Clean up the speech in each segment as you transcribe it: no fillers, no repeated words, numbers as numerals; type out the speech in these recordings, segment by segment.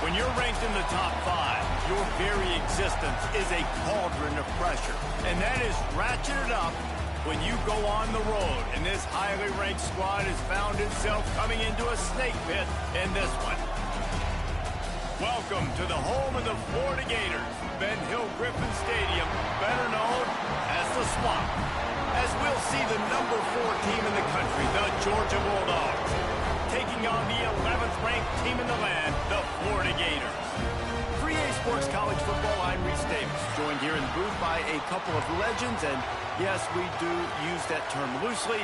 When you're ranked in the top 5, your very existence is a cauldron of pressure. And that is ratcheted up when you go on the road. And this highly ranked squad has found itself coming into a snake pit in this one. Welcome to the home of the Florida Gators, Ben Hill Griffin Stadium, better known as the Swamp. As we'll see the number 4 team in the country, the Georgia Bulldogs, taking on the 11th ranked team in the land, the Florida Gators. 3A Sports College Football, I'm Reese Davis, joined here in the booth by a couple of legends, and yes, we do use that term loosely.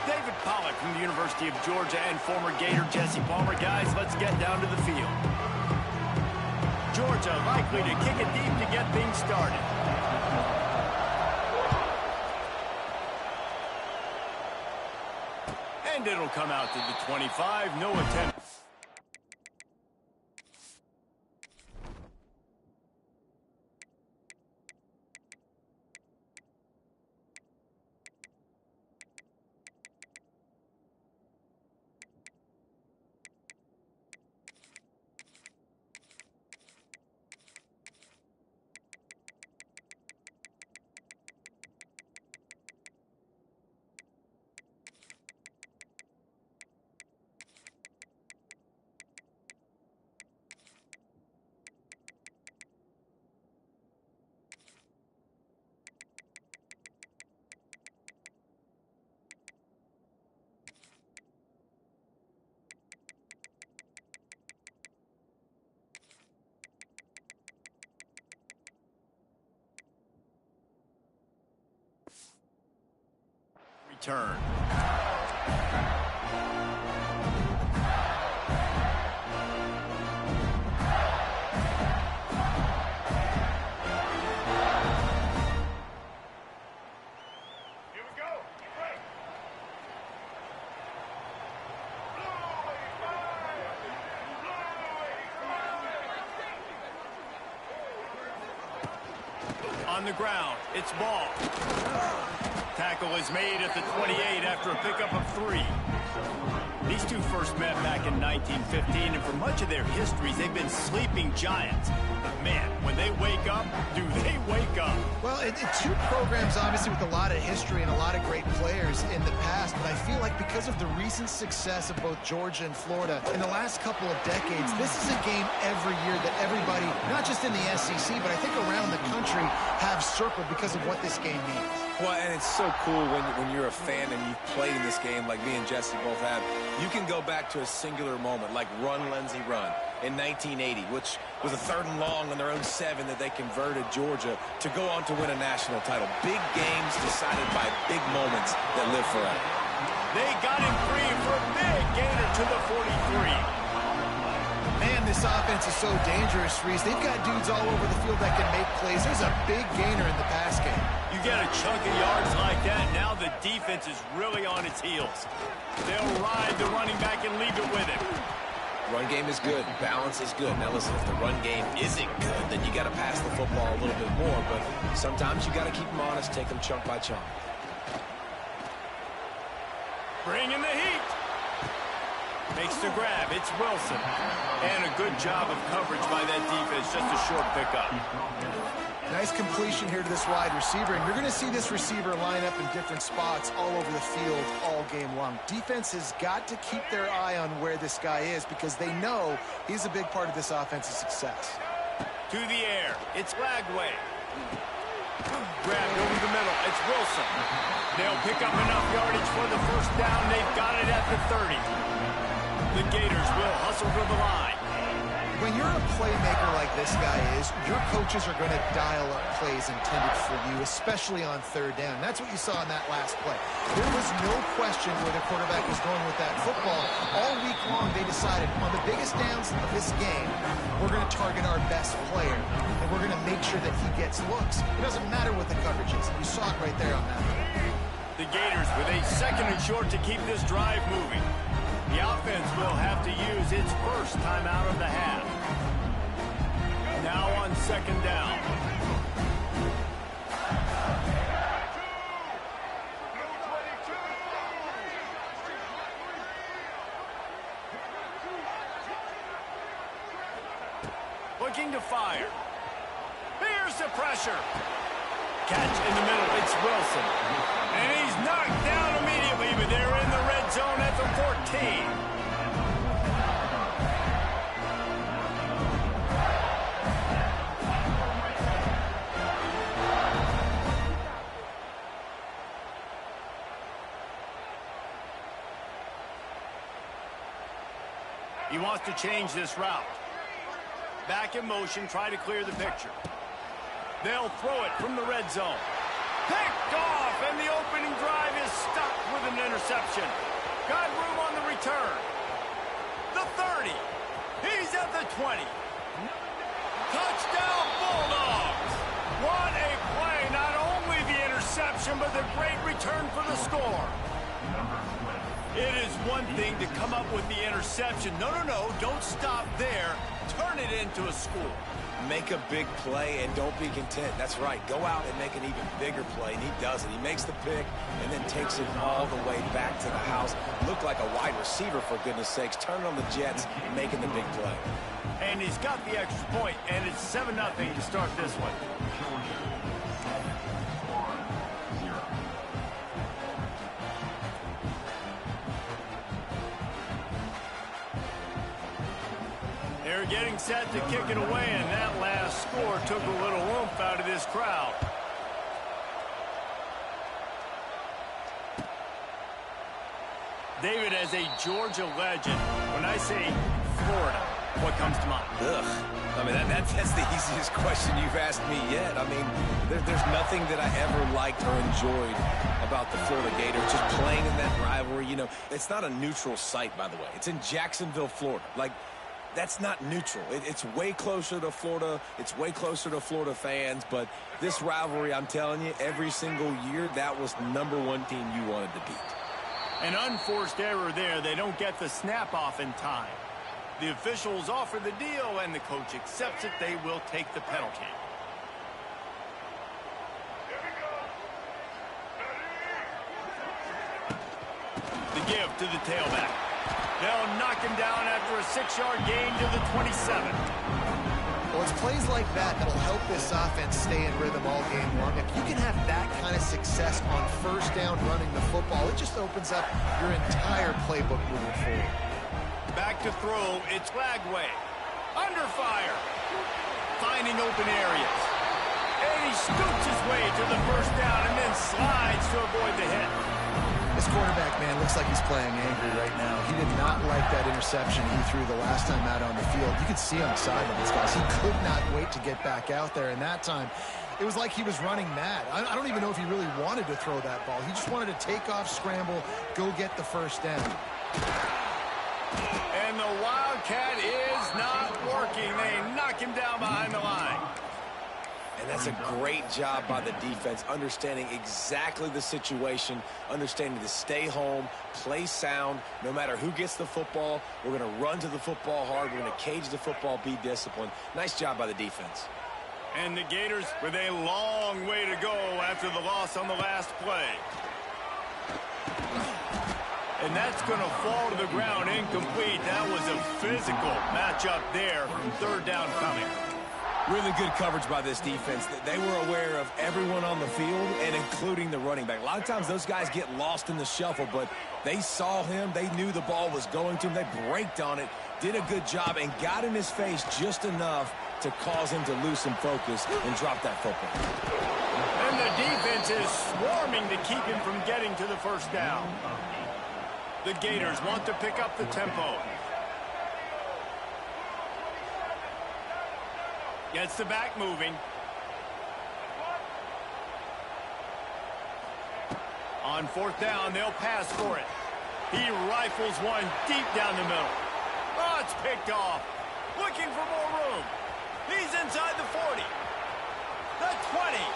David Pollack from the University of Georgia and former Gator Jesse Palmer. Guys, let's get down to the field. Georgia likely to kick it deep to get things started. And it'll come out to the 25, no attempt. Return. On the ground, it's ball. Tackle is made at the 28 after a pickup of 3. These two first met back in 1915, and for much of their histories, they've been sleeping giants. But man, when they wake up, do they wake up? Well, two programs, obviously, with a lot of history and a lot of great players in the past, but I feel like because of the recent success of both Georgia and Florida in the last couple of decades, this is a game every year that everybody, not just in the SEC, but I think around the country, have circled because of what this game means. Well, and it's so cool when you're a fan and you've played in this game like me and Jesse both have. You can go back to a singular moment like Run, Lindsey, Run in 1980, which was a 3rd and long on their own 7 that they converted Georgia to go on to win a national title. Big games decided by big moments that live forever. They got him free for a big gainer to the 43. Man, this offense is so dangerous, Reese. They've got dudes all over the field that can make plays. There's a big gainer in the pass game. You get a chunk of yards like that, now the defense is really on its heels. They'll ride the running back and leave it with him. Run game is good. Balance is good. Now, listen, if the run game isn't good, then you got to pass the football a little bit more. But sometimes you got to keep them honest, take them chunk by chunk. Bring in the heat. Makes the grab. It's Wilson. And a good job of coverage by that defense. Just a short pickup. Nice completion here to this wide receiver. And you're going to see this receiver line up in different spots all over the field all game long. Defense has got to keep their eye on where this guy is because they know he's a big part of this offense's success. To the air. It's Lagway. Grabbed over the middle. It's Wilson. They'll pick up enough yardage for the first down. They've got it at the 30. The Gators will hustle to the line. When you're a playmaker like this guy is, your coaches are going to dial up plays intended for you, especially on 3rd down. That's what you saw in that last play. There was no question where the quarterback was going with that football. All week long, they decided on the biggest downs of this game, we're going to target our best player, and we're going to make sure that he gets looks. It doesn't matter what the coverage is. You saw it right there on that. The Gators with a 2nd and short to keep this drive moving. The offense will have to use its first timeout of the half. Now on 2nd down. looking to fire. Here's the pressure. Catch in the middle. It's Wilson. And he's knocked down immediately, but they're in the red zone at the 14. He wants to change this route. Back in motion, try to clear the picture. They'll throw it from the red zone. Picked off, and the opening drive is stopped with an interception. Got room on the return. The 30. He's at the 20. Touchdown, Bulldogs! What a play. Not only the interception, but the great return for the score. It is one thing to come up with the interception. No, don't stop there. Turn it into a score. Make a big play and don't be content. That's right. Go out and make an even bigger play, and he does it. He makes the pick and then takes it all the way back to the house. Looked like a wide receiver, for goodness sakes. Turn on the Jets, making the big play. And he's got the extra point, and it's 7-0 to start this one. They're getting set to kick it away, and that last score took a little oomph out of this crowd. David, as a Georgia legend, when I say Florida, what comes to mind? Ugh. I mean, that's the easiest question you've asked me yet. I mean, there's nothing that I ever liked or enjoyed about the Florida Gators, just playing in that rivalry. You know, it's not a neutral site, by the way. It's in Jacksonville, Florida. Like, that's not neutral. It's way closer to Florida. It's way closer to Florida fans. But this rivalry, I'm telling you, every single year, that was the #1 team you wanted to beat. An unforced error there. They don't get the snap off in time. The officials offer the deal, and the coach accepts it. They will take the penalty. The give to the tailback. They'll knock him down after a 6-yard gain to the 27. Well, it's plays like that that'll help this offense stay in rhythm all game long. If you can have that kind of success on first down running the football, it just opens up your entire playbook moving forward. Back to throw, it's Lagway. Under fire. Finding open areas. And he scoops his way to the first down and then slides to avoid the hit. This quarterback, man, looks like he's playing angry right now. He did not like that interception he threw the last time out on the field. You could see on the sidelines, guys. He could not wait to get back out there. And that time, it was like he was running mad. I don't even know if he really wanted to throw that ball. He just wanted to take off, scramble, go get the first down. And the Wildcat is not working. They knock him down behind the line. And that's a great job by the defense, understanding exactly the situation, understanding to stay home, play sound. No matter who gets the football, we're going to run to the football hard. We're going to cage the football, be disciplined. Nice job by the defense. And the Gators with a long way to go after the loss on the last play. And that's going to fall to the ground incomplete. That was a physical matchup there. Third down coming. Really good coverage by this defense. They were aware of everyone on the field, and including the running back. A lot of times those guys get lost in the shuffle, but they saw him. They knew the ball was going to him. They braked on it, did a good job, and got in his face just enough to cause him to loosen focus and drop that football. And the defense is swarming to keep him from getting to the first down. The Gators want to pick up the tempo. Gets the back moving. On fourth down, they'll pass for it. He rifles one deep down the middle. Oh, it's picked off. Looking for more room. He's inside the 40. The 20.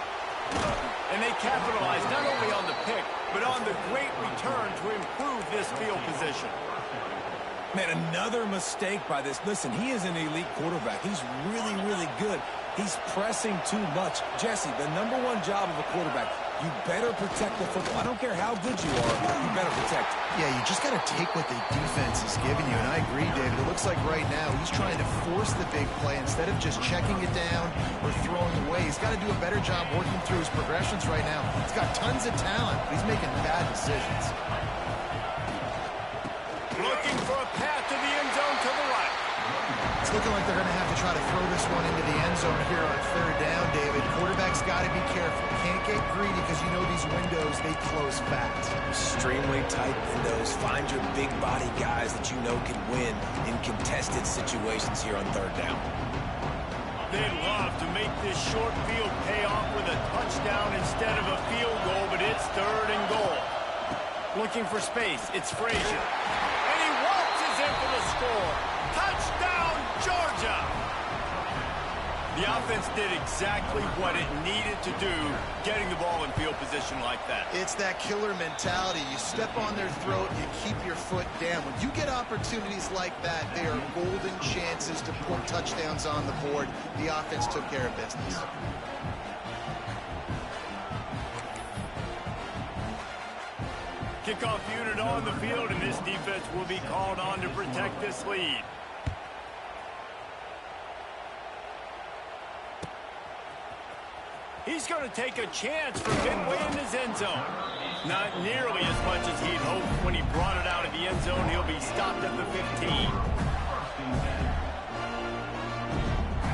And they capitalize not only on the pick, but on the great return to improve this field position. Man, another mistake by this. Listen, he is an elite quarterback. He's really, really good. He's pressing too much. Jesse, the #1 job of a quarterback, You better protect the football. I don't care how good you are, you better protect it. Yeah, you just got to take what the defense is giving you, and I agree, David. It looks like right now he's trying to force the big play instead of just checking it down or throwing away. He's got to do a better job working through his progressions right now. He's got tons of talent, but he's making bad decisions. Looking for a path to the end zone to the right. It's looking like they're going to have to try to throw this one into the end zone here on third down, David. Quarterback's got to be careful. Can't get greedy because you know these windows, they close fast. Extremely tight windows. Find your big body guys that you know can win in contested situations here on third down. They'd love to make this short field pay off with a touchdown instead of a field goal, but it's third and goal. Looking for space. It's Frazier. And he waltzes in for the score. Touchdown, Georgia! The offense did exactly what it needed to do, getting the ball in field position like that. It's that killer mentality. You step on their throat, you keep your foot down. When you get opportunities like that, they are golden chances to put touchdowns on the board. The offense took care of business. Kickoff unit on the field, and this defense will be called on to protect this lead. He's going to take a chance from midway in his end zone. Not nearly as much as he'd hoped when he brought it out of the end zone. He'll be stopped at the 15.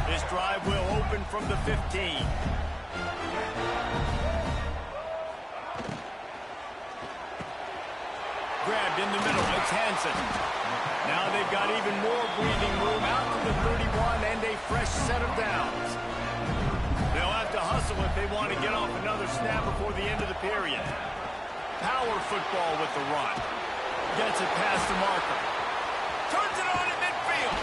This drive will open from the 15. Grabbed in the middle. It's Hansen. Now they've got even more breathing room out to the 31 and a fresh set of downs. They'll have to hustle if they want to get off another snap before the end of the period. Power football with the run. Gets it past the marker. Turns it on in midfield.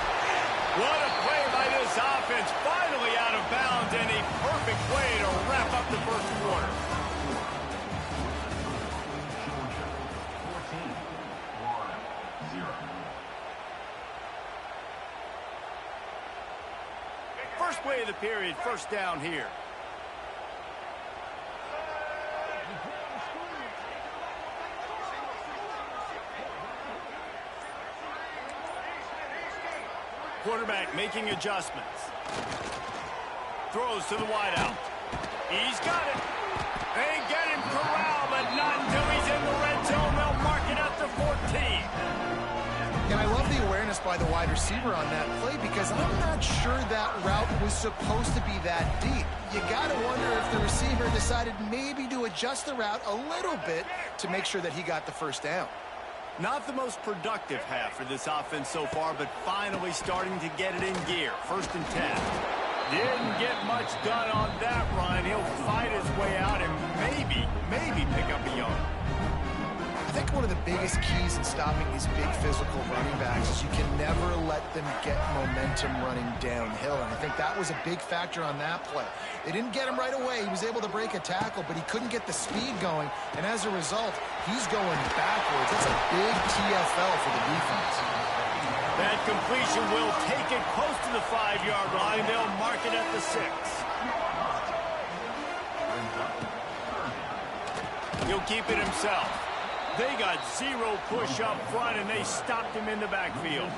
What a play by this offense. Finally out of bounds and a perfect way to wrap up the first quarter. First play of the period, first down here. Quarterback making adjustments. Throws to the wideout. He's got it. They get him corralled, but not until he's in the red zone. They'll mark it at the 14. And I love the awareness by the wide receiver on that play because I'm not sure that route was supposed to be that deep. You got to wonder if the receiver decided maybe to adjust the route a little bit to make sure that he got the first down. Not the most productive half for this offense so far, but finally starting to get it in gear. First and 10. Didn't get much done on that run. He'll fight his way out and maybe pick up a yard. I think one of the biggest keys in stopping these big physical running backs is you can never let them get momentum running downhill. And I think that was a big factor on that play. They didn't get him right away. He was able to break a tackle, but he couldn't get the speed going. And as a result, he's going backwards. That's a big TFL for the defense. That completion will take it close to the 5-yard line. They'll mark it at the 6. He'll keep it himself. They got zero push up front, and they stopped him in the backfield.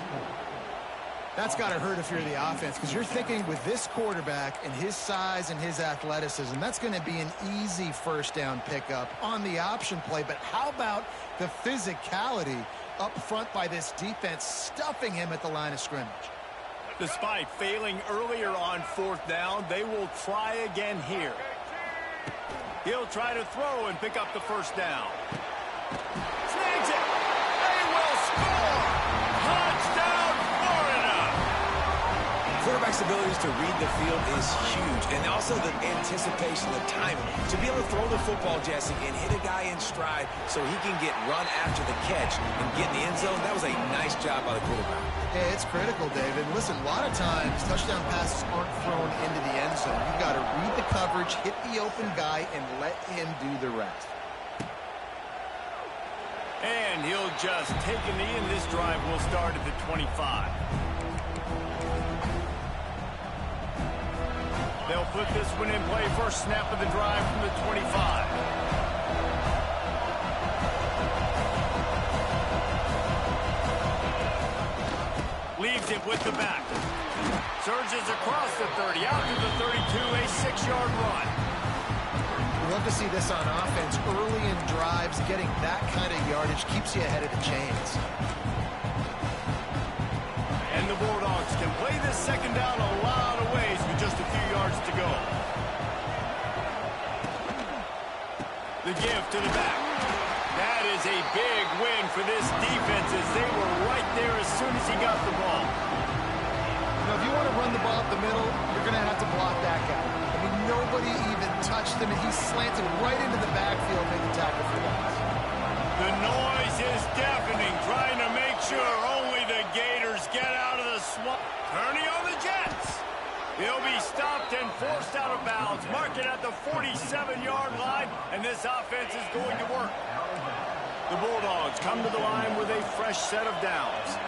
That's got to hurt if you're the offense, because you're thinking with this quarterback and his size and his athleticism, that's going to be an easy first down pickup on the option play. But how about the physicality up front by this defense, stuffing him at the line of scrimmage? Despite failing earlier on fourth down, they will try again here. He'll try to throw and pick up the first down. Snags it. They will score. Touchdown, Florida. Quarterback's abilities to read the field is huge, and also the anticipation, the timing. To be able to throw the football, Jesse, and hit a guy in stride so he can get run after the catch and get in the end zone, that was a nice job by the quarterback. Yeah, it's critical, David. Listen, a lot of times touchdown passes aren't thrown into the end zone. You've got to read the coverage, hit the open guy, and let him do the rest. And he'll just take a knee, and this drive will start at the 25. They'll put this one in play. First snap of the drive from the 25. Leaves it with the back. Surges across the 30, out to the 32, a 6-yard run. We love to see this on offense. Early in drives, getting that kind of yardage keeps you ahead of the chains. And the Bulldogs can play this second down a lot of ways with just a few yards to go. The give to the back. That is a big win for this defense as they were right there as soon as he got the ball. You know, if you want to run the ball up the middle, you're going to have to block that guy. I mean, nobody even touched him, and he slanted right into the backfield, made the tackle for guys. The noise is deafening, trying to make sure only the Gators get out of the swamp. Turning on the Jets. He'll be stopped and forced out of bounds. Mark it at the 47-yard line, and this offense is going to work. The Bulldogs come to the line with a fresh set of downs.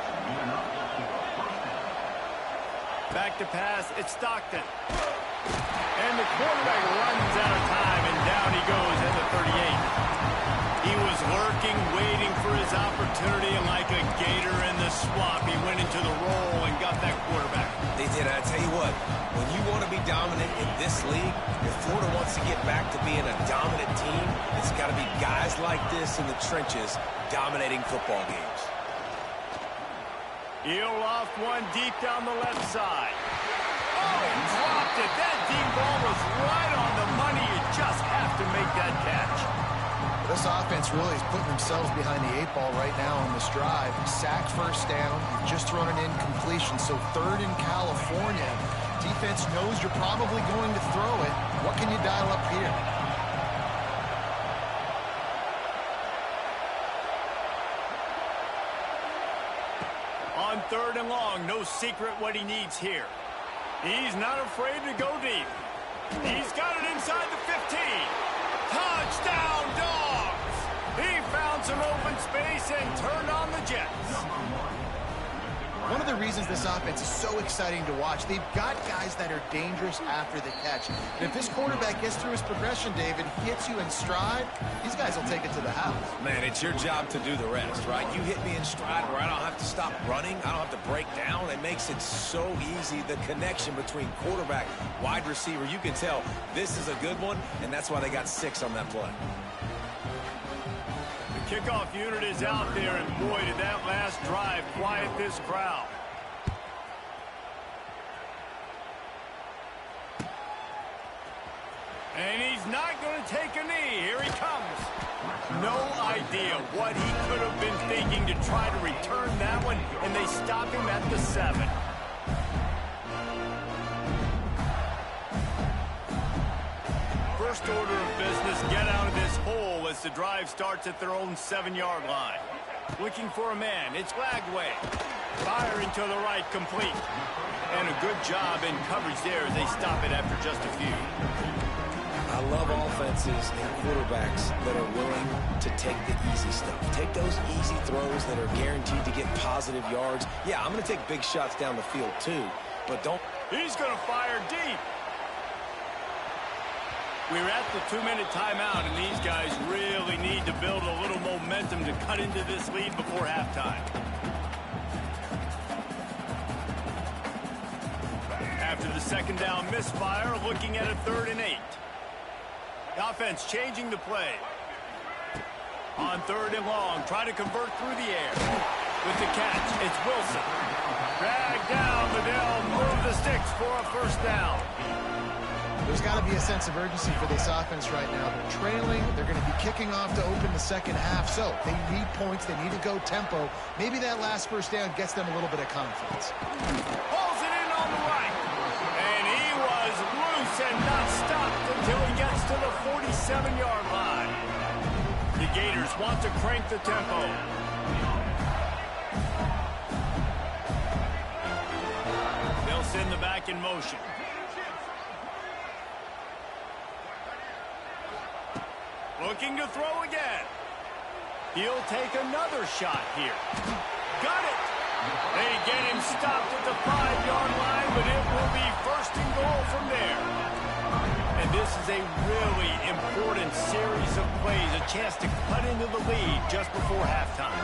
Back to pass, it's Stockton. And the quarterback runs out of time, and down he goes at the 38. He was lurking, waiting for his opportunity, and like a gator in the swamp, he went into the roll and got that quarterback. They did. I tell you what, when you want to be dominant in this league, if Florida wants to get back to being a dominant team, it's got to be guys like this in the trenches dominating football games. He'll loft one deep down the left side. Oh, he dropped it. That deep ball was right on the money. You just have to make that catch. This offense really is putting themselves behind the 8 ball right now on this drive. Sack first down. You've just thrown an incompletion. So third in California. Defense knows you're probably going to throw it. What can you dial up here? On third and long, no secret what he needs here. He's not afraid to go deep. He's got it inside the 15. Touchdown, Dogs! He found some open space and turned on the Jets. One of the reasons this offense is so exciting to watch, they've got guys that are dangerous after the catch. And if this quarterback gets through his progression, David, hits you in stride, these guys will take it to the house. Man, it's your job to do the rest, right? You hit me in stride where I don't have to stop running. I don't have to break down. It makes it so easy, the connection between quarterback, wide receiver. You can tell this is a good one, and that's why they got 6 on that play. Kickoff unit is out there, and boy, did that last drive quiet this crowd. And he's not going to take a knee. Here he comes. No idea what he could have been thinking to try to return that one, and they stop him at the 7. First order of business, get out of this hole as the drive starts at their own 7-yard line. Looking for a man, it's Lagway. Firing to the right, complete. And a good job in coverage there as they stop it after just a few. I love offenses and quarterbacks that are willing to take the easy stuff. Take those easy throws that are guaranteed to get positive yards. Yeah, I'm going to take big shots down the field too, but don't... He's going to fire deep. We're at the 2-minute timeout, and these guys really need to build a little momentum to cut into this lead before halftime. After the second down misfire, looking at a 3rd and 8. The offense changing the play. On 3rd and long, trying to convert through the air. With the catch, it's Wilson. Drag down the Dell, move the sticks for a first down. There's got to be a sense of urgency for this offense right now. They're trailing. They're going to be kicking off to open the second half. So they need points. They need to go tempo. Maybe that last first down gets them a little bit of confidence. Pulls it in on the right. And he was loose and not stopped until he gets to the 47-yard line. The Gators want to crank the tempo. They'll send the back in motion. Looking to throw again. He'll take another shot here. Got it. They get him stopped at the 5-yard line, but it will be 1st and goal from there. And this is a really important series of plays, a chance to cut into the lead just before halftime.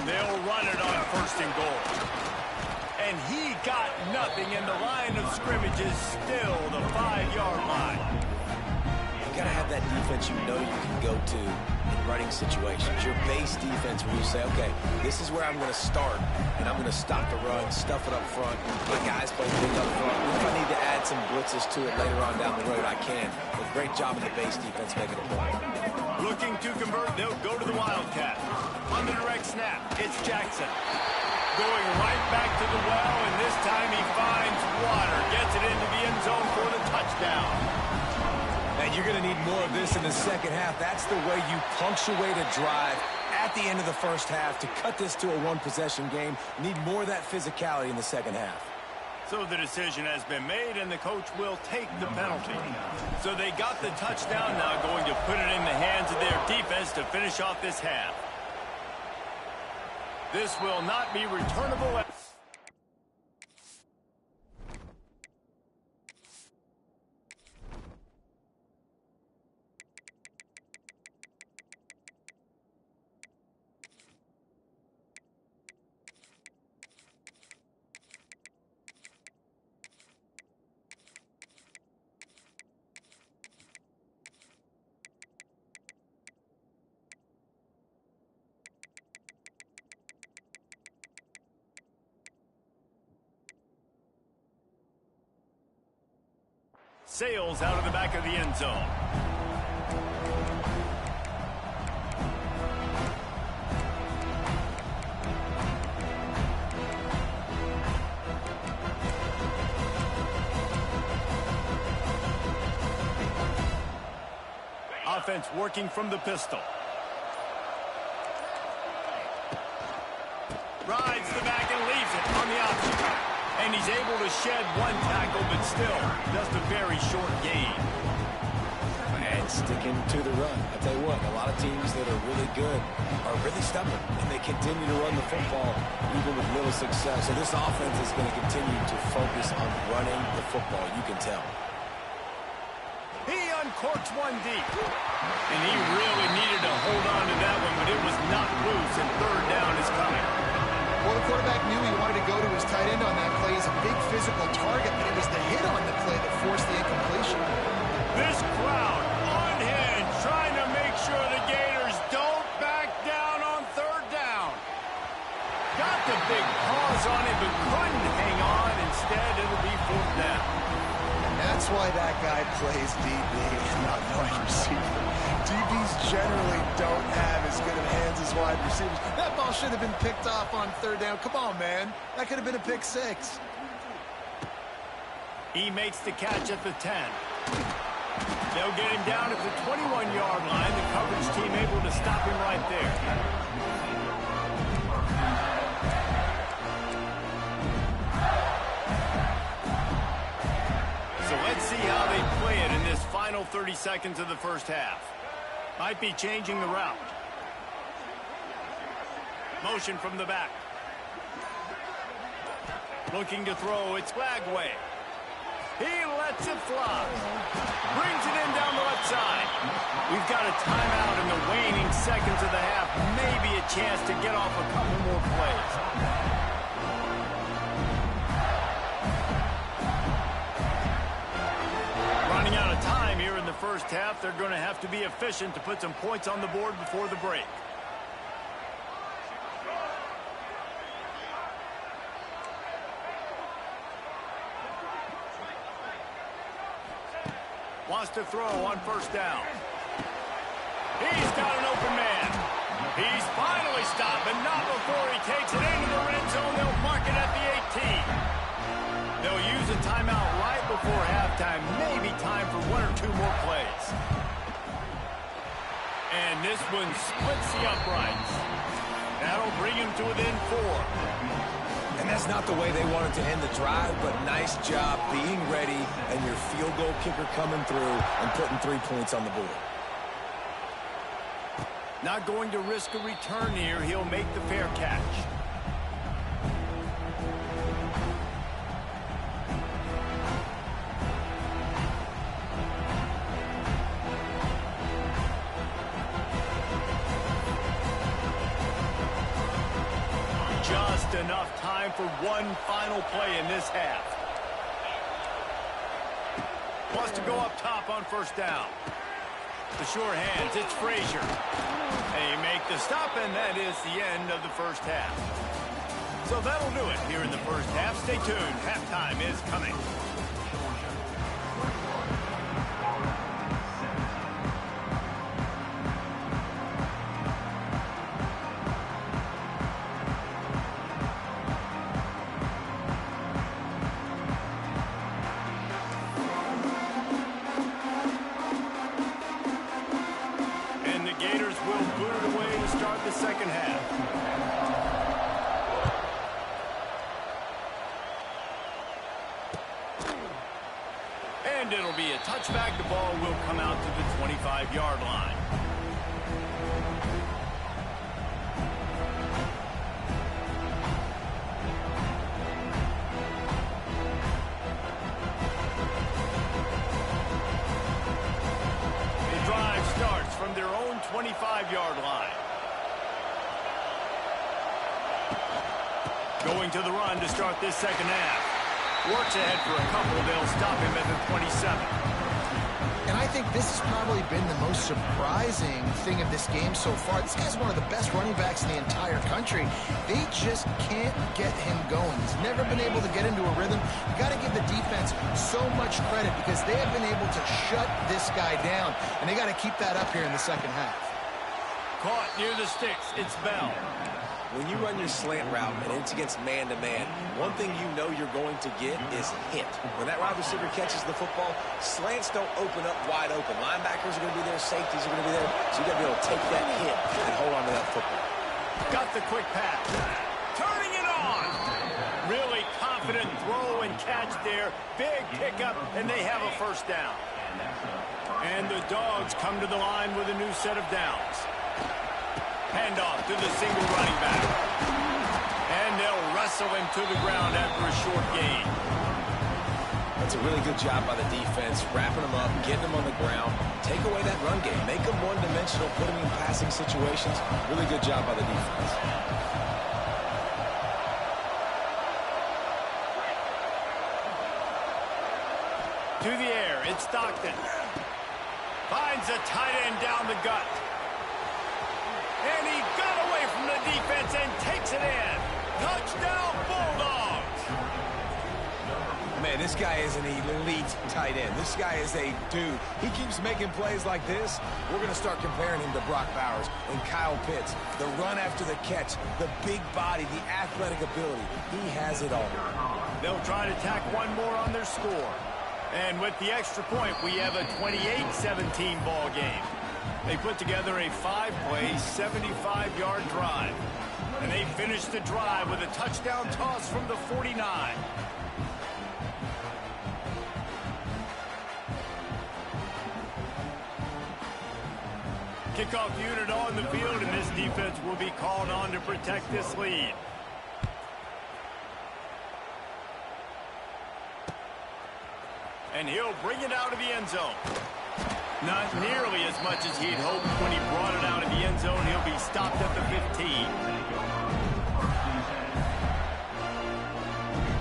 They'll run it on first and goal. And he got nothing, and the line of scrimmage is still the 5-yard line. You got to have that defense you know you can go to in running situations. Your base defense where you say, okay, this is where I'm going to start, and I'm going to stop the run, stuff it up front. My guys play big up front. If I need to add some blitzes to it later on down the road, I can. But great job of the base defense making a point. Looking to convert, they'll go to the Wildcat. On the direct snap, it's Jackson. Going right back to the well, and this time he finds water. Gets it into the end zone for the touchdown. And you're going to need more of this in the second half. That's the way you punctuate a drive at the end of the first half to cut this to a one-possession game. You need more of that physicality in the second half. So the decision has been made, and the coach will take the penalty. So they got the touchdown, now going to put it in the hands of their defense to finish off this half. This will not be returnable. Sails out of the back of the end zone. Offense working from the pistol. Rides the back and leaves it on the option. And he's able to shed one tackle, but still just a very short gain. And sticking to the run. I tell you what, a lot of teams that are really good are really stubborn, and they continue to run the football even with little success. So this offense is going to continue to focus on running the football, you can tell. He uncorks one deep. And he really needed to hold on to that one, but it was not loose, and third down is coming. Well, the quarterback knew he wanted to go to his tight end on that play. He's a big physical target, but it was the hit on the play that forced the incompletion. This crowd unhinged, trying to make sure the Gators don't back down on third down. Got the big pause on it, but couldn't hang on. Instead, it'll be fourth down. That's why that guy plays DB and not wide receiver. DBs generally don't have as good of hands as wide receivers. That ball should have been picked off on third down. Come on, man. That could have been a pick six. He makes the catch at the 10. They'll get him down at the 21-yard line. The coverage team able to stop him right there. So let's see how they play it in this final 30 seconds of the first half. Might be changing the route. Motion from the back. Looking to throw, it's Flagway. He lets it fly. Brings it in down the left side. We've got a timeout in the waning seconds of the half. Maybe a chance to get off a couple more plays. Running out of time here in the first half. They're going to have to be efficient to put some points on the board before the break. Wants to throw on first down. He's got an open man. He's finally stopped, but not before he takes it into the red zone. They'll mark it at the 18. They'll use a timeout right before halftime. Maybe time for one or two more plays. And this one splits the uprights. That'll bring him to within 4. And that's not the way they wanted to end the drive, but nice job being ready and your field goal kicker coming through and putting 3 points on the board. Not going to risk a return here. He'll make the fair catch. enough time for one final play in this half. Wants to go up top on first down. The sure hands, it's Frazier. They make the stop, and that is the end of the first half. So that'll do it here in the first half. Stay tuned. Halftime is coming. Second half. And it'll be a touchback. The ball will come out to the 25-yard line. The drive starts from their own 25-yard line. Going to the run to start this second half. Works ahead for a couple. They'll stop him at the 27. And I think this has probably been the most surprising thing of this game so far. This guy's one of the best running backs in the entire country. They just can't get him going. He's never been able to get into a rhythm. You got to give the defense so much credit because they have been able to shut this guy down. And they got to keep that up here in the second half. Caught near the sticks. It's Bell. When you run your slant route and it's against man-to-man, one thing you know you're going to get is hit. When that wide receiver catches the football, slants don't open up wide open. Linebackers are going to be there, safeties are going to be there, so you got to be able to take that hit and hold on to that football. Got the quick pass. Turning it on. Really confident throw and catch there. Big pickup, and they have a first down. And the Dogs come to the line with a new set of downs. Handoff to the single running back. And they'll wrestle him to the ground after a short gain. That's a really good job by the defense, wrapping him up, getting him on the ground. Take away that run game. Make him one-dimensional, put him in passing situations. Really good job by the defense. To the air, it's Stockton. Finds a tight end down the gut. And he got away from the defense and takes it in. Touchdown, Bulldogs. Man, this guy is an elite tight end. This guy is a dude. He keeps making plays like this. We're going to start comparing him to Brock Bowers and Kyle Pitts. The run after the catch, the big body, the athletic ability. He has it all. They'll try to tack one more on their score. And with the extra point, we have a 28-17 ball game. They put together a 5-play, 75-yard drive. And they finished the drive with a touchdown toss from the 49. Kickoff unit on the field, and this defense will be called on to protect this lead. And he'll bring it out of the end zone. Not nearly as much as he'd hoped when he brought it out of the end zone. He'll be stopped at the 15.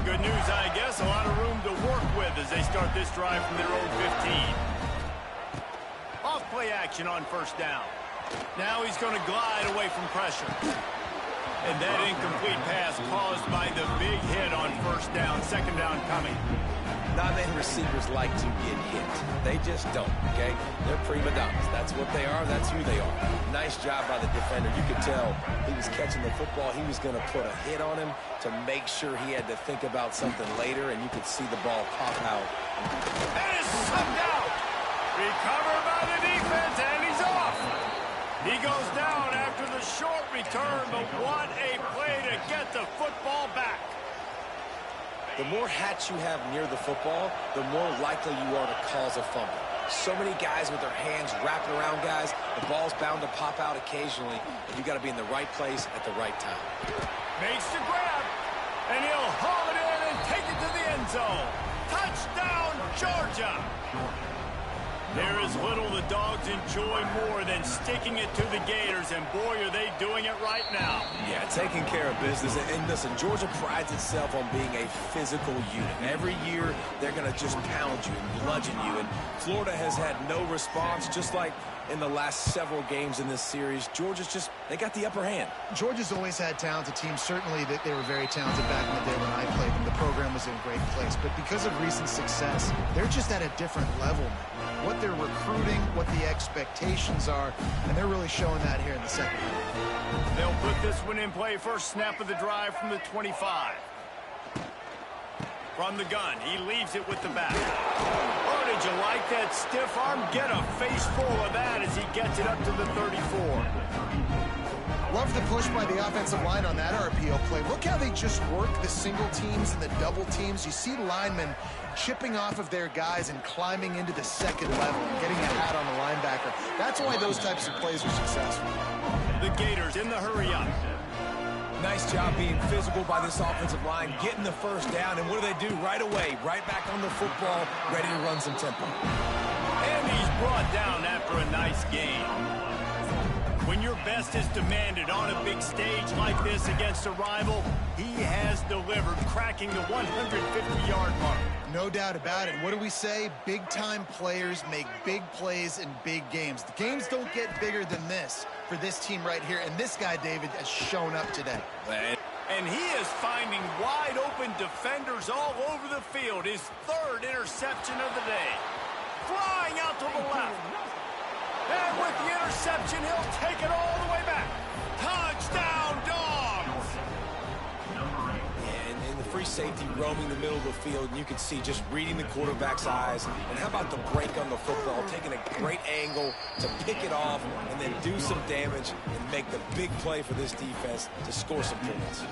Good news, I guess. A lot of room to work with as they start this drive from their own 15. Off-play action on first down. Now he's going to glide away from pressure. And that incomplete pass caused by the big hit on first down. Second down coming. Not many receivers like to get hit. They just don't, okay? They're prima donnas. That's what they are. That's who they are. Nice job by the defender. You could tell he was catching the football. He was going to put a hit on him to make sure he had to think about something later, and you could see the ball pop out. That is sucked out. Recovered by the defense, and he's off. He goes down after the short return, but what a play to get the football back. The more hats you have near the football, the more likely you are to cause a fumble. So many guys with their hands wrapping around guys, the ball's bound to pop out occasionally, and you got to be in the right place at the right time. Makes the grab, and he'll haul it in and take it to the end zone. Touchdown, Georgia! There is little the Dogs enjoy more than sticking it to the Gators, and boy, are they doing it right now. Yeah, taking care of business. And listen, Georgia prides itself on being a physical unit. Every year, they're going to just pound you and bludgeon you. And Florida has had no response, just like in the last several games in this series. Georgia's just, they got the upper hand. Georgia's always had talented teams. Certainly that they were very talented back in the day when I played them. The program was in a great place. But because of recent success, they're just at a different level now. What they're recruiting, what the expectations are, and they're really showing that here in the second half. They'll put this one in play. First snap of the drive from the 25. From the gun, he leaves it with the back. Oh, did you like that stiff arm? Get a face full of that as he gets it up to the 34. Love the push by the offensive line on that RPO play. Look how they just work the single teams and the double teams. You see linemen chipping off of their guys and climbing into the second level and getting a hat on the linebacker. That's why those types of plays are successful. The Gators in the hurry up. Nice job being physical by this offensive line, getting the first down, and what do? Right away, right back on the football, ready to run some tempo. And he's brought down after a nice game. When your best is demanded on a big stage like this against a rival, he has delivered, cracking the 150-yard mark. No doubt about it. What do we say? Big-time players make big plays in big games. The games don't get bigger than this for this team right here, and this guy, David, has shown up today. And he is finding wide-open defenders all over the field. His third interception of the day. Flying out to the left. And with the interception, he'll take it all the way back. Touchdown, Dogs! And the free safety roaming the middle of the field, and you can see just reading the quarterback's eyes. And how about the break on the football, taking a great angle to pick it off and then do some damage and make the big play for this defense to score some points.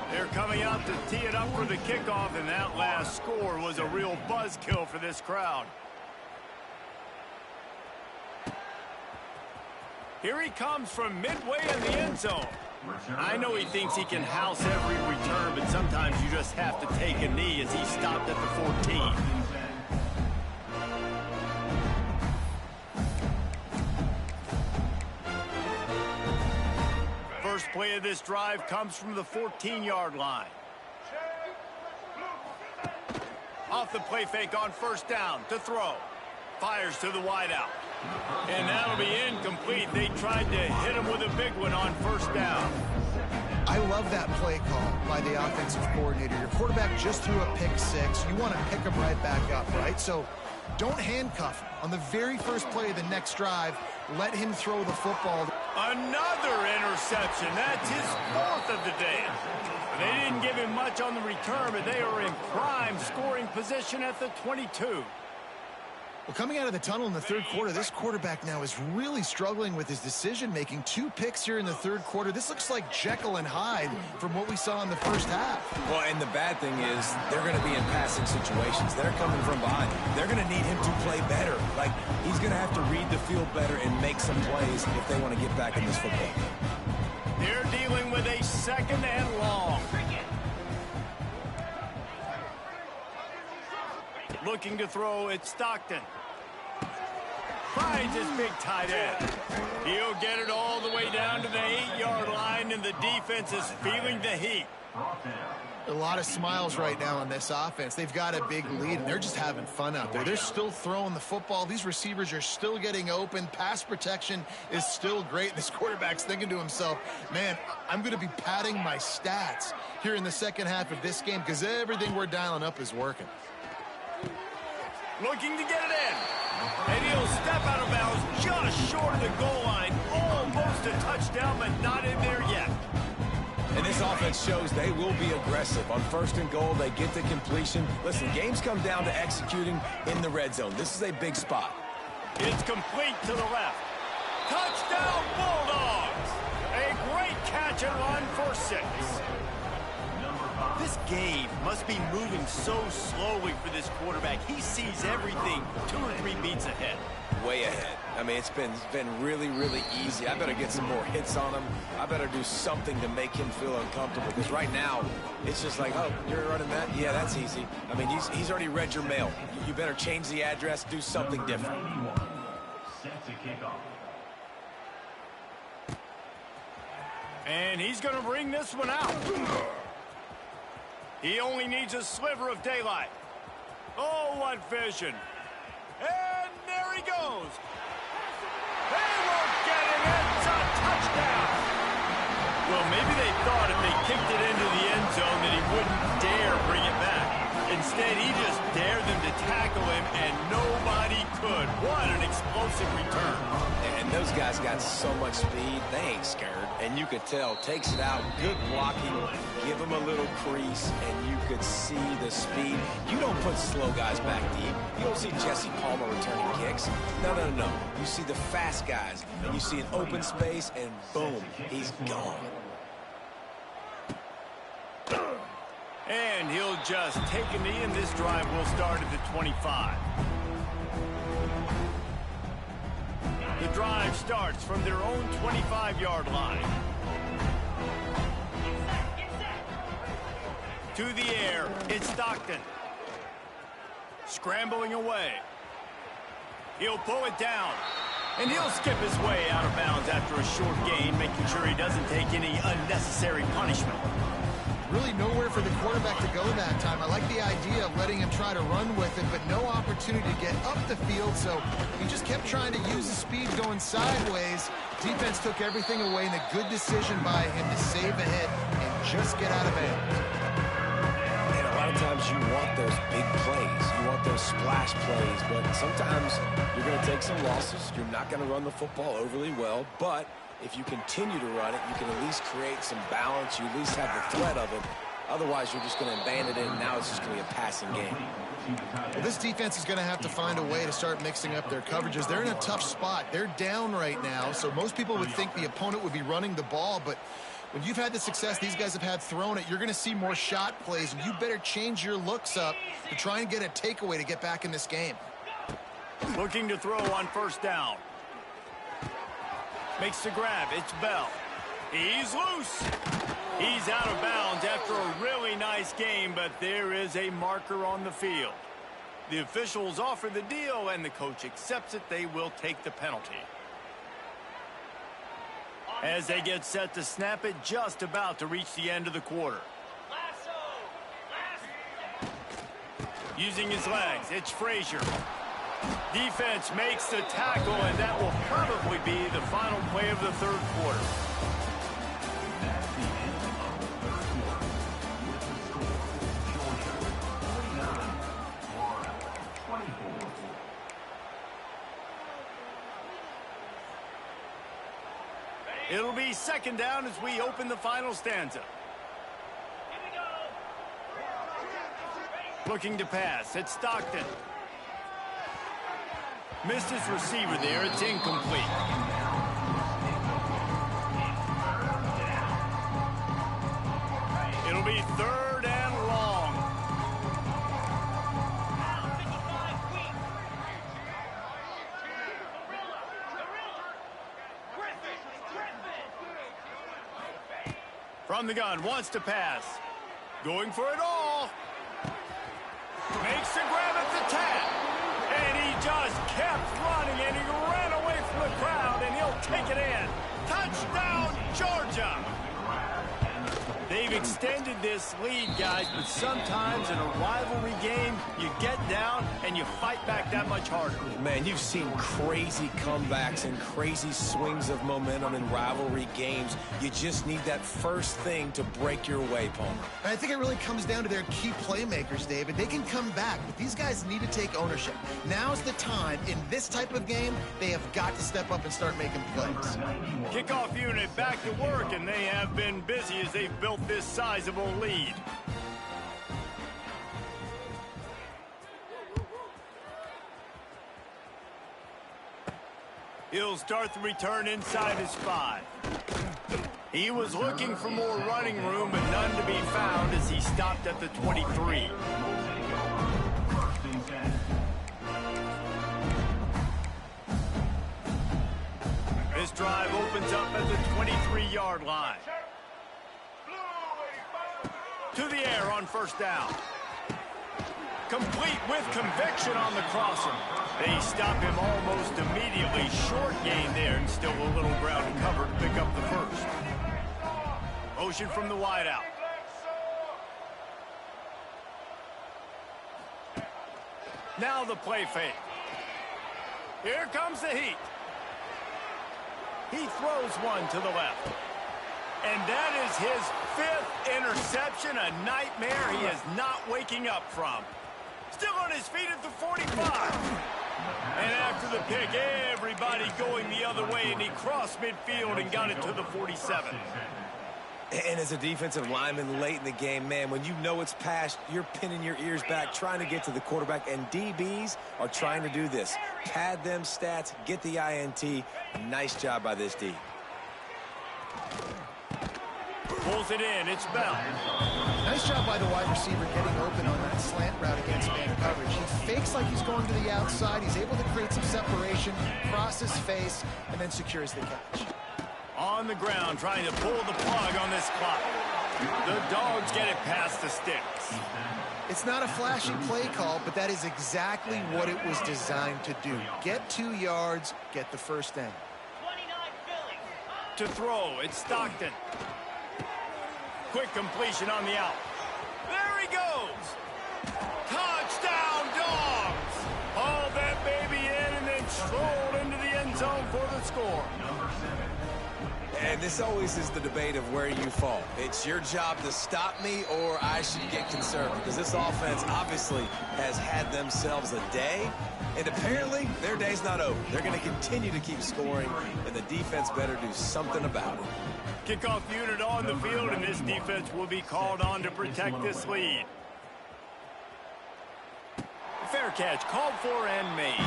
They're coming out to tee it up for the kickoff, and that last score was a real buzzkill for this crowd. Here he comes from midway in the end zone. I know he thinks he can house every return, but sometimes you just have to take a knee as he stopped at the 14. First play of this drive comes from the 14-yard line. Off the play fake on first down to throw. Fires to the wideout. And that'll be incomplete. They tried to hit him with a big one on first down. I love that play call by the offensive coordinator. Your quarterback just threw a pick six. You want to pick him right back up, right? So don't handcuff him. On the very first play of the next drive, let him throw the football. Another interception. That's his fourth of the day. They didn't give him much on the return, but they are in prime scoring position at the 22. Well, coming out of the tunnel in the third quarter, this quarterback now is really struggling with his decision-making. 2 picks here in the third quarter. This looks like Jekyll and Hyde from what we saw in the first half. Well, and the bad thing is they're going to be in passing situations. They're coming from behind. They're going to need him to play better. Like, he's going to have to read the field better and make some plays if they want to get back in this football. They're dealing with a second and long. Looking to throw, it's Stockton. Finds his big tight end. He'll get it all the way down to the 8-yard line, and the defense is feeling the heat. A lot of smiles right now on this offense. They've got a big lead, and they're just having fun out there. They're still throwing the football. These receivers are still getting open. Pass protection is still great. This quarterback's thinking to himself, man, I'm going to be padding my stats here in the second half of this game because everything we're dialing up is working. Looking to get it in. And he'll step out of bounds just short of the goal line. Almost a touchdown, but not in there yet. And this offense shows they will be aggressive. On first and goal, they get the completion. Listen, games come down to executing in the red zone. This is a big spot. It's complete to the left. Touchdown, Bulldogs! A great catch and run for 6. This game must be moving so slowly for this quarterback. He sees everything 2 or 3 beats ahead. Way ahead. I mean, it's been really, really easy. I better get some more hits on him. I better do something to make him feel uncomfortable. Because right now, it's just like, oh, you're running that? Yeah, that's easy. I mean, he's already read your mail. You better change the address, do something different. And he's going to bring this one out. He only needs a sliver of daylight. Oh, what vision. And there he goes. They won't get him. It's a touchdown. Well, maybe they thought if they kicked it into the end zone that he wouldn't dare bring it back. Instead, he just dared them to tackle him, and nobody could. What an explosive return. And those guys got so much speed, they ain't scared. And you could tell, takes it out, good blocking, give him a little crease, and you could see the speed. You don't put slow guys back deep. You don't see Jesse Palmer returning kicks. No. You see the fast guys, and you see an open space, and boom, he's gone. And he'll just take a knee, and this drive will start at the 25. The drive starts from their own 25-yard line. To the air, it's Stockton. Scrambling away. He'll pull it down. And he'll skip his way out of bounds after a short gain, making sure he doesn't take any unnecessary punishment. Really nowhere for the quarterback to go that time. I like the idea of letting him try to run with it, but no opportunity to get up the field, so he just kept trying to use the speed going sideways. Defense took everything away, and a good decision by him to save a hit and just get out of bounds. And a lot of times you want those big plays. You want those splash plays, but sometimes you're going to take some losses. You're not going to run the football overly well, but if you continue to run it, you can at least create some balance. You at least have the threat of it. Otherwise, you're just going to abandon it, and now it's just going to be a passing game. Well, this defense is going to have to find a way to start mixing up their coverages. They're in a tough spot. They're down right now, so most people would think the opponent would be running the ball, but when you've had the success these guys have had throwing it, you're going to see more shot plays, and you better change your looks up to try and get a takeaway to get back in this game. Looking to throw on first down. Makes the grab. It's Bell. He's loose. He's out of bounds after a really nice game, but there is a marker on the field. The officials offer the deal, and the coach accepts it. They will take the penalty. As they get set to snap it, just about to reach the end of the quarter. Using his legs, it's Frazier. Defense makes the tackle, and that will probably be the final play of the third quarter. It'll be second down as we open the final stanza. Looking to pass, it's Stockton. Missed his receiver there. It's incomplete. It'll be third and long. From the gun, wants to pass. Going for it all. Makes the grab at the tap. And he just kept running, and he ran away from the crowd, and he'll take it in. Touchdown, Georgia! They've extended this lead, guys, but sometimes in a rivalry game, you get down and you fight back that much harder. Man, you've seen crazy comebacks and crazy swings of momentum in rivalry games. You just need that first thing to break your way, Palmer. And I think it really comes down to their key playmakers, David. They can come back, but these guys need to take ownership. Now's the time. In this type of game, they have got to step up and start making plays. Kickoff unit back to work, and they have been busy as they've built this sizable lead. He'll start the return inside his 5. He was looking for more running room, but none to be found as he stopped at the 23. This drive opens up at the 23-yard line. To the air on first down. Complete with conviction on the crosser. They stop him almost immediately. Short gain there and still a little ground to cover to pick up the first. Motion from the wideout. Now the play fake. Here comes the heat. He throws one to the left. And that is his 5th interception, a nightmare he is not waking up from. Still on his feet at the 45. And after the pick, everybody going the other way, and he crossed midfield and got it to the 47. And as a defensive lineman late in the game, man, when you know it's past, you're pinning your ears back, trying to get to the quarterback, and DBs are trying to do this. Pad them stats, get the INT. Nice job by this D. Pulls it in. It's Bell. Nice job by the wide receiver getting open on that slant route against man coverage. He fakes like he's going to the outside. He's able to create some separation, cross his face, and then secures the catch. On the ground, trying to pull the plug on this clock. The Dogs get it past the sticks. It's not a flashy play call, but that is exactly what it was designed to do. Get 2 yards, get the first down. To throw, it's Stockton. Quick completion on the out. There he goes. Touchdown, Dogs. Hauled that baby in and then strolled into the end zone for the score. And this always is the debate of where you fall. It's your job to stop me, or I should get concerned, because this offense obviously has had themselves a day, and apparently their day's not over. They're going to continue to keep scoring, and the defense better do something about it. Kickoff unit on the field, and this defense will be called on to protect this lead. Fair catch called for and made.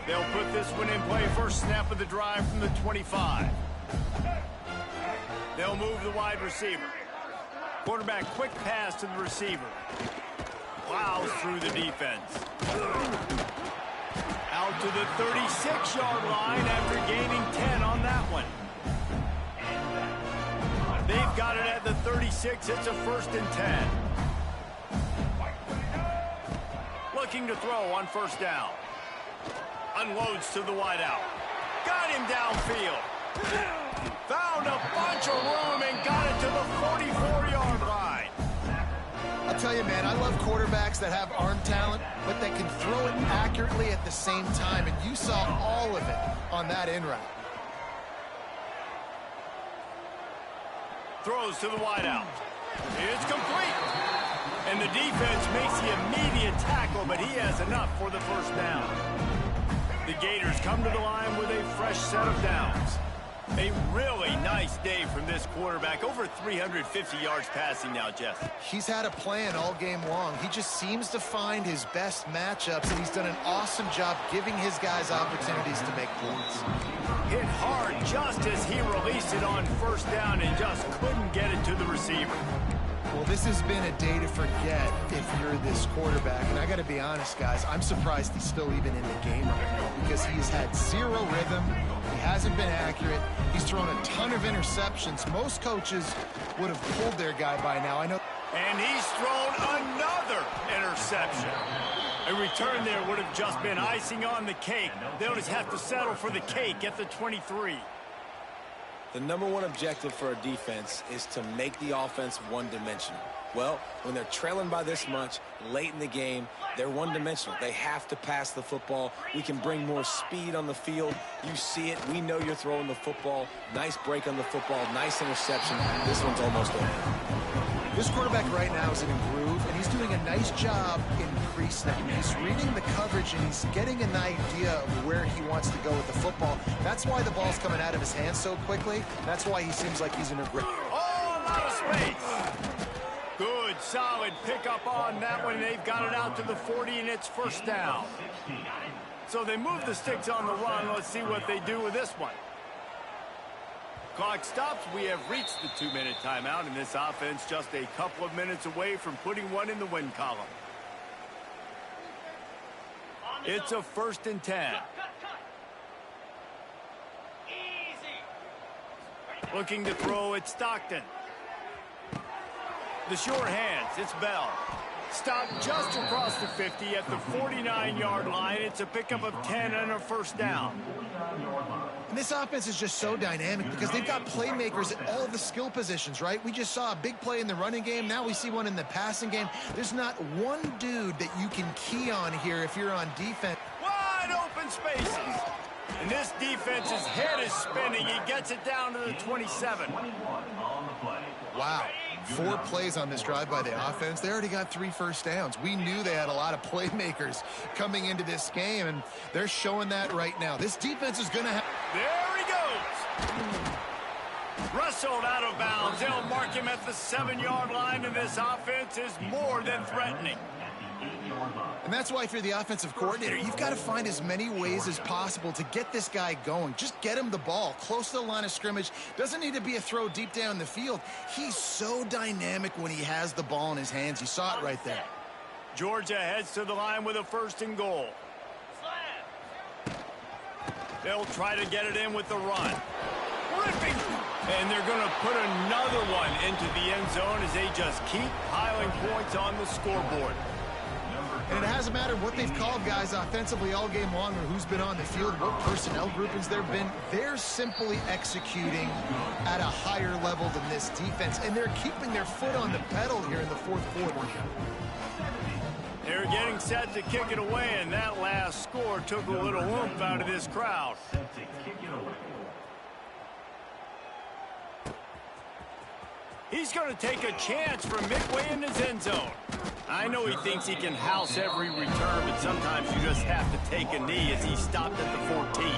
They'll put this one in play. First snap of the drive from the 25. They'll move the wide receiver. Quarterback quick pass to the receiver. Plows through the defense. Out to the 36-yard line after gaining 10 on that one. They've got it at the 36. It's a 1st and 10. Looking to throw on first down. Unloads to the wideout. Got him downfield. Found a bunch of room and got it to the 44-yard line. I'll tell you, man, I love quarterbacks that have arm talent, but that can throw it accurately at the same time, and you saw all of it on that in route. Throws to the wideout. It's complete. And the defense makes the immediate tackle, but he has enough for the first down. The Gators come to the line with a fresh set of downs. A really nice day from this quarterback. Over 350 yards passing now, Jeff. He's had a plan all game long. He just seems to find his best matchups, and he's done an awesome job giving his guys opportunities to make points. Hit hard just as he released it on first down and just couldn't get it to the receiver. Well, this has been a day to forget if you're this quarterback. And I got to be honest, guys, I'm surprised he's still even in the game right now because he's had zero rhythm. He hasn't been accurate. He's thrown a ton of interceptions. Most coaches would have pulled their guy by now. I know. And he's thrown another interception. A return there would have just been icing on the cake. They'll just have to settle for the cake at the 23. The #1 objective for a defense is to make the offense one-dimensional. Well, when they're trailing by this much, late in the game, they're one-dimensional. They have to pass the football. We can bring more speed on the field. You see it. We know you're throwing the football. Nice break on the football. Nice interception. This one's almost over. This quarterback right now is in a groove, and he's doing a nice job in pre-snap. He's reading the coverage, and he's getting an idea of where he wants to go with the football. That's why the ball's coming out of his hands so quickly. That's why he seems like he's in a great... Oh, a lot of space. Good, solid pickup on that one. They've got it out to the 40, and it's first down. So they move the sticks on the run. Let's see what they do with this one. Clock stops. We have reached the 2-minute timeout, and this offense just a couple of minutes away from putting one in the win column. It's a 1st and 10. Looking to throw at Stockton. The short hands, it's Bell. Stopped just across the 50 at the 49-yard line. It's a pickup of 10 and a first down. And this offense is just so dynamic because they've got playmakers at all the skill positions, right? We just saw a big play in the running game. Now we see one in the passing game. There's not one dude that you can key on here if you're on defense. Wide open spaces. And this defense's head is spinning. He gets it down to the 27. Wow. 4 plays on this drive by the offense. They already got 3 first downs. We knew they had a lot of playmakers coming into this game, and they're showing that right now. This defense is going to have... There he goes. Wrestled out of bounds. They'll mark him at the 7-yard line, and this offense is more than threatening. And that's why if you're the offensive coordinator, you've got to find as many ways as possible to get this guy going. Just get him the ball close to the line of scrimmage. Doesn't need to be a throw deep down the field. He's so dynamic when he has the ball in his hands. You saw it right there. Georgia heads to the line with a 1st and goal. They'll try to get it in with the run. Ripping. And they're going to put another one into the end zone as they just keep piling points on the scoreboard. And it hasn't mattered what they've called guys offensively all game long or who's been on the field, what personnel groupings there have been. They're simply executing at a higher level than this defense, and they're keeping their foot on the pedal here in the 4th quarter. They're getting set to kick it away, and that last score took a little oomph out of this crowd. He's going to take a chance from midway in his end zone. I know he thinks he can house every return, but sometimes you just have to take a knee as he stopped at the 14.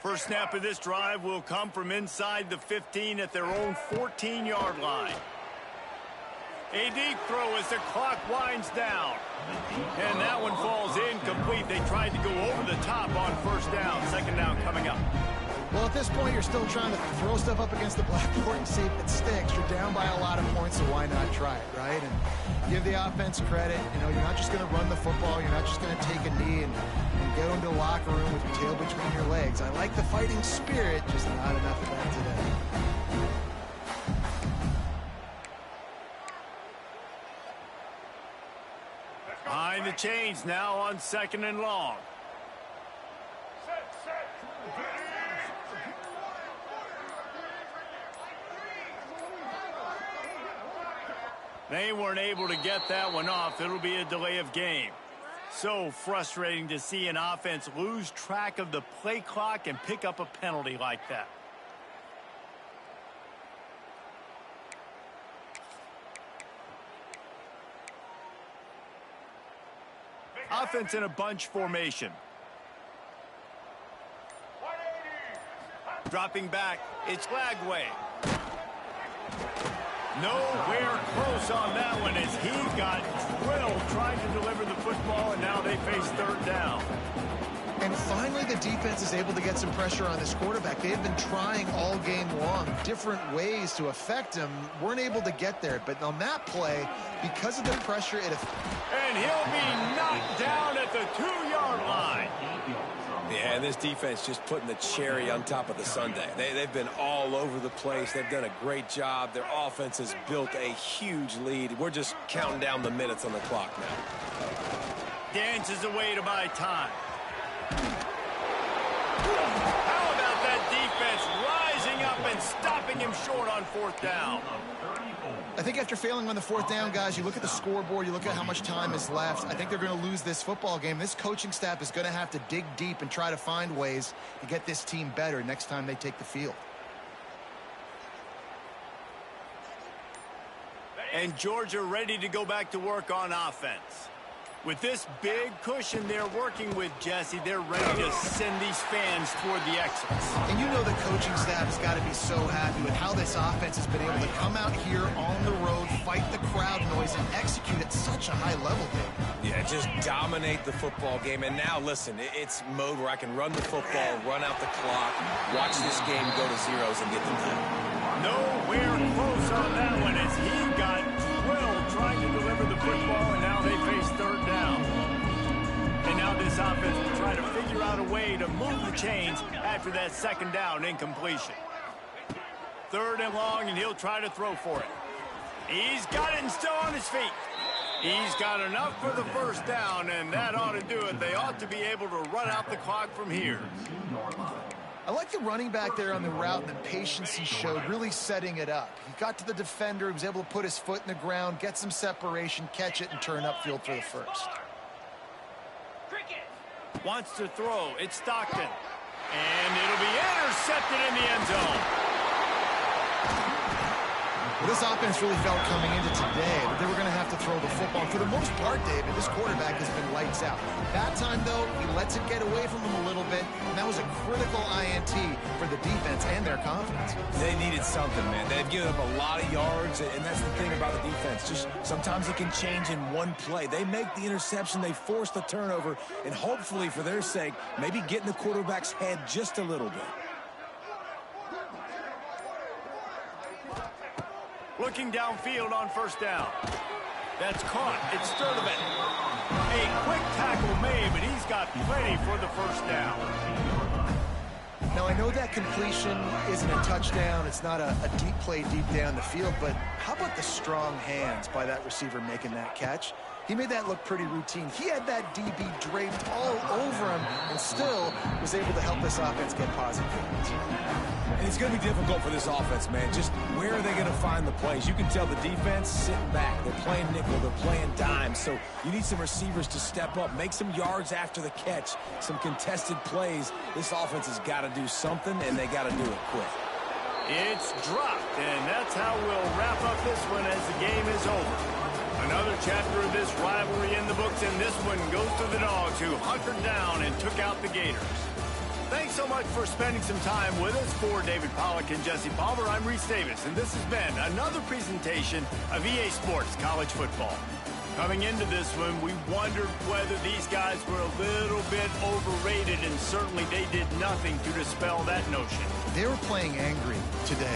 First snap of this drive will come from inside the 15 at their own 14-yard line. A deep throw as the clock winds down. And that one falls incomplete. They tried to go over the top on 1st down. 2nd down coming up. Well, at this point, you're still trying to throw stuff up against the blackboard and see if it sticks. You're down by a lot of points, so why not try it, right? And give the offense credit. You know, you're not just going to run the football. You're not just going to take a knee and get into the locker room with your tail between your legs. I like the fighting spirit, just not enough of that today. Behind the chains now on 2nd and long. They weren't able to get that one off. It'll be a delay of game. So frustrating to see an offense lose track of the play clock and pick up a penalty like that. Offense in a bunch formation. Dropping back, it's Lagway. Nowhere close on that one as he got drilled trying to deliver the football, and now they face 3rd down. And finally, the defense is able to get some pressure on this quarterback. They have been trying all game long different ways to affect him. Weren't able to get there. But on that play, because of the pressure, and he'll be knocked down at the 2-yard line. Yeah, and this defense just putting the cherry on top of the sundae. They've been all over the place. They've done a great job. Their offense has built a huge lead. We're just counting down the minutes on the clock now. Dances away to buy time. How about that defense rising up and stopping him short on 4th down? I think after failing on the 4th down, guys, you look at the scoreboard, you look at how much time is left. I think they're going to lose this football game. This coaching staff is going to have to dig deep and try to find ways to get this team better next time they take the field. And Georgia ready to go back to work on offense. With this big cushion they're working with, Jesse, they're ready to send these fans toward the exits. And you know the coaching staff has got to be so happy with how this offense has been able to come out here on the road, fight the crowd noise, and execute at such a high level, Dave. Yeah, just dominate the football game. And now, listen, it's mode where I can run the football, run out the clock, watch this game go to zeros, and get them done. Nowhere close on that one as he got drilled trying to deliver the football, and now they face third down. And now this offense will try to figure out a way to move the chains after that second down incompletion. Third and long, and he'll try to throw for it. He's got it and still on his feet. He's got enough for the first down, and that ought to do it. They ought to be able to run out the clock from here. I like the running back there on the route and the patience he showed, really setting it up. He got to the defender, he was able to put his foot in the ground, get some separation, catch it, and turn upfield for the first. Wants to throw. It's Stockton. And it'll be intercepted in the end zone. Well, this offense really felt coming into today that they were going to have to throw the football. For the most part, David, this quarterback has been lights out. That time, though, he lets it get away from him a little bit, and that was a critical INT for the defense and their confidence. They needed something, man. They've given up a lot of yards, and that's the thing about the defense. Just sometimes it can change in one play. They make the interception, they force the turnover, and hopefully, for their sake, maybe get in the quarterback's head just a little bit. Looking downfield on first down. That's caught. It's Sturdivant. A quick tackle made, but he's got plenty for the first down. Now, I know that completion isn't a touchdown. It's not a deep play deep down the field, but how about the strong hands by that receiver making that catch? He made that look pretty routine. He had that DB draped all over him and still was able to help this offense get positive points. And it's going to be difficult for this offense, man. Just where are they going to find the plays? You can tell the defense sitting back. They're playing nickel. They're playing dime. So you need some receivers to step up, make some yards after the catch, some contested plays. This offense has got to do something, and they got to do it quick. It's dropped, and that's how we'll wrap up this one as the game is over. Another chapter of this rivalry in the books, and this one goes to the Dogs, who hunkered down and took out the Gators. Thanks so much for spending some time with us. For David Pollack and Jesse Palmer, I'm Reese Davis, and this has been another presentation of EA Sports College Football. Coming into this one, we wondered whether these guys were a little bit overrated, and certainly they did nothing to dispel that notion. They were playing angry today.